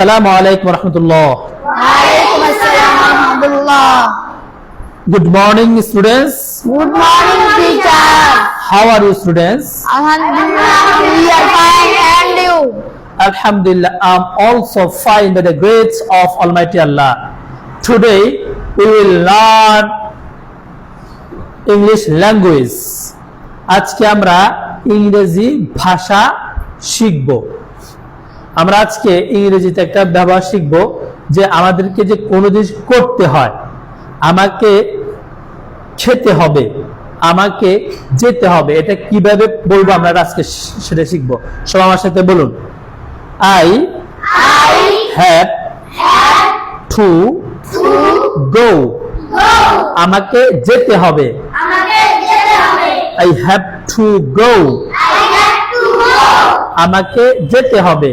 Assalamualaikum warahmatullah. Waalaikum assalam warahmatullah. Good morning, students. Good morning, teacher. How are you, students? Alhamdulillah, we are fine, and you? Alhamdulillah, I'm also fine by the grace of Almighty Allah. Today, we will learn English language. আজকে আমরা ইংরেজি ভাষা শিখব। আমরা আজকে ইংরেজিতে একটা ব্যবহার শিখব যে আমাদেরকে যে কোনো জিনিস করতে হয়, আমাকে খেতে হবে, আমাকে যেতে হবে, এটা কিভাবে বলবো আমরা আজকে সেটা শিখব। সবাই আমার সাথে বলুন, I have to go. আমাকে যেতে হবে, I have to go. আমাকে যেতে হবে,